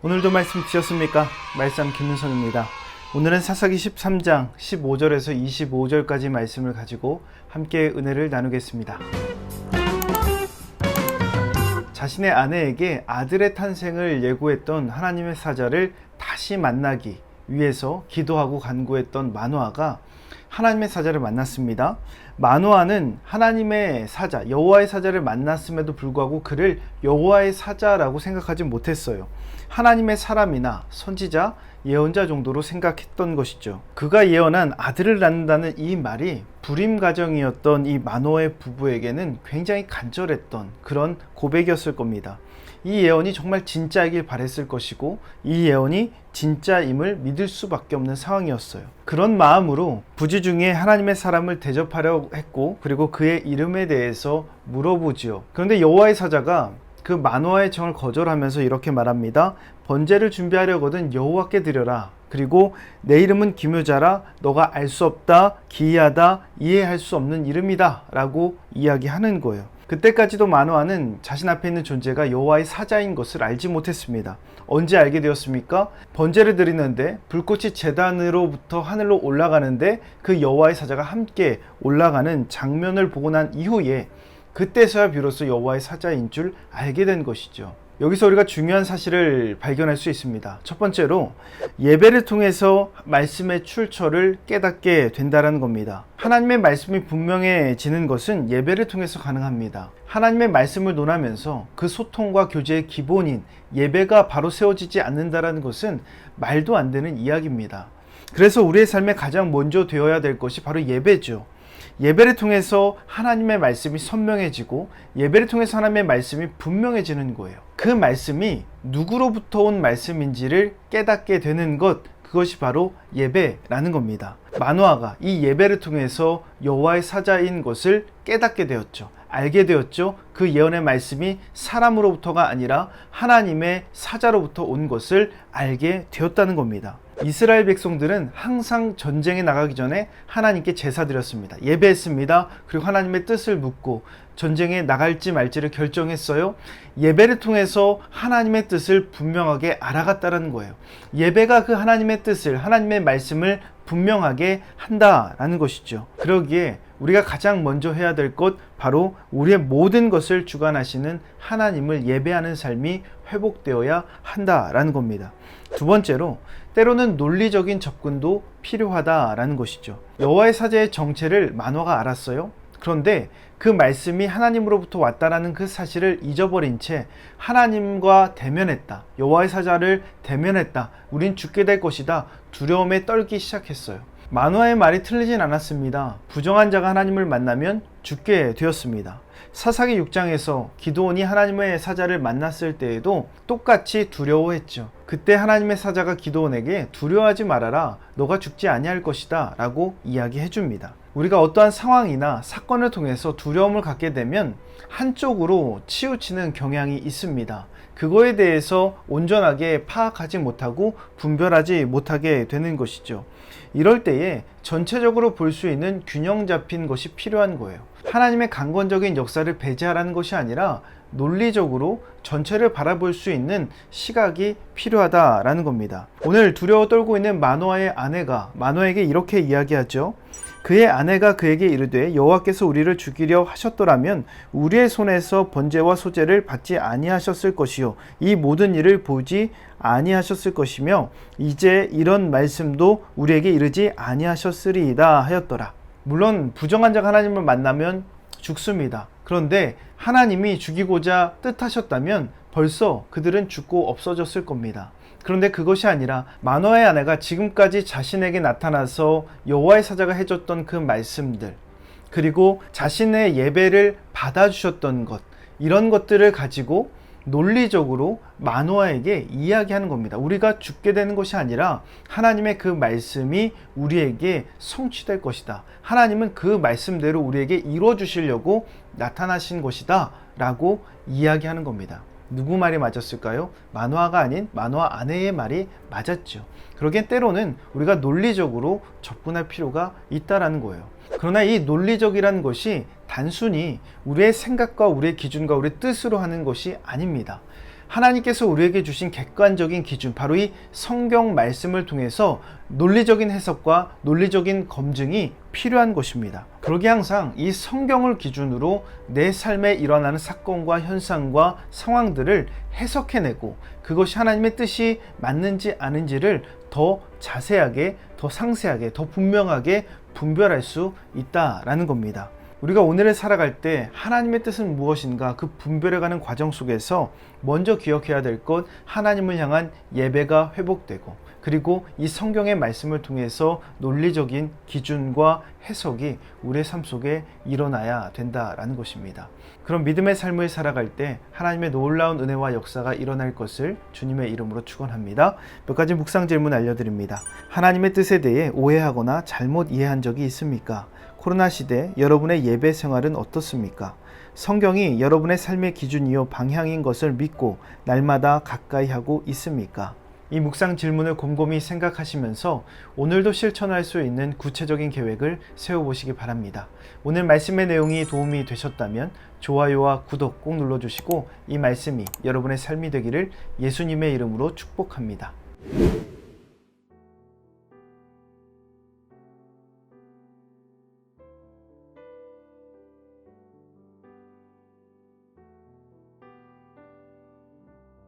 오늘도 말씀 드셨습니까? 말씀 김윤선입니다. 오늘은 사사기 13장 15절에서 25절까지 말씀을 가지고 함께 은혜를 나누겠습니다. 자신의 아내에게 아들의 탄생을 예고했던 하나님의 사자를 다시 만나기 위해서 기도하고 간구했던 마노아가 하나님의 사자를 만났습니다. 마노아는 하나님의 사자, 여호와의 사자를 만났음에도 불구하고 그를 여호와의 사자라고 생각하지 못했어요. 하나님의 사람이나 선지자, 예언자 정도로 생각했던 것이죠. 그가 예언한 아들을 낳는다는 이 말이 불임 가정이었던 이 마노아의 부부에게는 굉장히 간절했던 그런 고백이었을 겁니다. 이 예언이 정말 진짜이길 바랬을 것이고 이 예언이 진짜임을 믿을 수밖에 없는 상황이었어요. 그런 마음으로 부지 중에 하나님의 사람을 대접하려 했고 그리고 그의 이름에 대해서 물어보지요. 그런데 여호와의 사자가 그 마노아의 청을 거절하면서 이렇게 말합니다. 번제를 준비하려거든 여호와께 드려라. 그리고 내 이름은 기묘자라. 너가 알 수 없다, 기이하다, 이해할 수 없는 이름이다 라고 이야기하는 거예요. 그때까지도 마노아는 자신 앞에 있는 존재가 여호와의 사자인 것을 알지 못했습니다. 언제 알게 되었습니까? 번제를 드리는데 불꽃이 제단으로부터 하늘로 올라가는데 그 여호와의 사자가 함께 올라가는 장면을 보고 난 이후에 그때서야 비로소 여호와의 사자인 줄 알게 된 것이죠. 여기서 우리가 중요한 사실을 발견할 수 있습니다. 첫 번째로 예배를 통해서 말씀의 출처를 깨닫게 된다는 겁니다. 하나님의 말씀이 분명해지는 것은 예배를 통해서 가능합니다. 하나님의 말씀을 논하면서 그 소통과 교제의 기본인 예배가 바로 세워지지 않는다는 것은 말도 안 되는 이야기입니다. 그래서 우리의 삶에 가장 먼저 되어야 될 것이 바로 예배죠. 예배를 통해서 하나님의 말씀이 선명해지고 예배를 통해서 하나님의 말씀이 분명해지는 거예요. 그 말씀이 누구로부터 온 말씀인지를 깨닫게 되는 것, 그것이 바로 예배라는 겁니다. 마노아가 이 예배를 통해서 여호와의 사자인 것을 깨닫게 되었죠. 알게 되었죠. 그 예언의 말씀이 사람으로부터가 아니라 하나님의 사자로부터 온 것을 알게 되었다는 겁니다. 이스라엘 백성들은 항상 전쟁에 나가기 전에 하나님께 제사 드렸습니다. 예배했습니다. 그리고 하나님의 뜻을 묻고 전쟁에 나갈지 말지를 결정했어요. 예배를 통해서 하나님의 뜻을 분명하게 알아갔다는 거예요. 예배가 그 하나님의 뜻을, 하나님의 말씀을 분명하게 한다라는 것이죠. 그러기에 우리가 가장 먼저 해야 될 것, 바로 우리의 모든 것을 주관하시는 하나님을 예배하는 삶이 회복되어야 한다라는 겁니다. 두 번째로 때로는 논리적인 접근도 필요하다라는 것이죠. 여호와의 사자의 정체를 마노아가 알았어요. 그런데 그 말씀이 하나님으로부터 왔다라는 그 사실을 잊어버린 채 하나님과 대면했다. 여호와의 사자를 대면했다. 우린 죽게 될 것이다. 두려움에 떨기 시작했어요. 마노아의 말이 틀리진 않았습니다. 부정한 자가 하나님을 만나면 죽게 되었습니다. 사사기 6장에서 기드온이 하나님의 사자를 만났을 때에도 똑같이 두려워했죠. 그때 하나님의 사자가 기드온에게 두려워하지 말아라. 너가 죽지 아니할 것이다 라고 이야기해 줍니다. 우리가 어떠한 상황이나 사건을 통해서 두려움을 갖게 되면 한쪽으로 치우치는 경향이 있습니다. 그거에 대해서 온전하게 파악하지 못하고 분별하지 못하게 되는 것이죠. 이럴 때에 전체적으로 볼 수 있는 균형 잡힌 것이 필요한 거예요. 하나님의 강권적인 역사를 배제하라는 것이 아니라 논리적으로 전체를 바라볼 수 있는 시각이 필요하다라는 겁니다. 오늘 두려워 떨고 있는 마노아의 아내가 마노아에게 이렇게 이야기하죠. 그의 아내가 그에게 이르되 여호와께서 우리를 죽이려 하셨더라면 우리의 손에서 번제와 소제를 받지 아니하셨을 것이요 이 모든 일을 보지 아니하셨을 것이며 이제 이런 말씀도 우리에게 이르지 아니하셨으리이다 하였더라. 물론 부정한 자가 하나님을 만나면 죽습니다. 그런데 하나님이 죽이고자 뜻하셨다면 벌써 그들은 죽고 없어졌을 겁니다. 그런데 그것이 아니라 마노아의 아내가 지금까지 자신에게 나타나서 여호와의 사자가 해줬던 그 말씀들, 그리고 자신의 예배를 받아주셨던 것, 이런 것들을 가지고 논리적으로 마노아에게 이야기하는 겁니다. 우리가 죽게 되는 것이 아니라 하나님의 그 말씀이 우리에게 성취될 것이다. 하나님은 그 말씀대로 우리에게 이루어 주시려고 나타나신 것이다 라고 이야기하는 겁니다. 누구 말이 맞았을까요? 마노아가 아닌 마노아 아내의 말이 맞았죠. 그러기엔 때로는 우리가 논리적으로 접근할 필요가 있다라는 거예요. 그러나 이 논리적이라는 것이 단순히 우리의 생각과 우리의 기준과 우리의 뜻으로 하는 것이 아닙니다. 하나님께서 우리에게 주신 객관적인 기준, 바로 이 성경 말씀을 통해서 논리적인 해석과 논리적인 검증이 필요한 것입니다. 그러기에 항상 이 성경을 기준으로 내 삶에 일어나는 사건과 현상과 상황들을 해석해내고 그것이 하나님의 뜻이 맞는지 아닌지를 더 자세하게, 더 상세하게, 더 분명하게 분별할 수 있다라는 겁니다. 우리가 오늘을 살아갈 때 하나님의 뜻은 무엇인가 그 분별해가는 과정 속에서 먼저 기억해야 될 것, 하나님을 향한 예배가 회복되고, 그리고 이 성경의 말씀을 통해서 논리적인 기준과 해석이 우리의 삶 속에 일어나야 된다라는 것입니다. 그럼 믿음의 삶을 살아갈 때 하나님의 놀라운 은혜와 역사가 일어날 것을 주님의 이름으로 축원합니다. 몇 가지 묵상 질문 알려드립니다. 하나님의 뜻에 대해 오해하거나 잘못 이해한 적이 있습니까? 코로나 시대 여러분의 예배 생활은 어떻습니까? 성경이 여러분의 삶의 기준이요 방향인 것을 믿고 날마다 가까이 하고 있습니까? 이 묵상 질문을 곰곰이 생각하시면서 오늘도 실천할 수 있는 구체적인 계획을 세워보시기 바랍니다. 오늘 말씀의 내용이 도움이 되셨다면 좋아요와 구독 꼭 눌러주시고 이 말씀이 여러분의 삶이 되기를 예수님의 이름으로 축복합니다.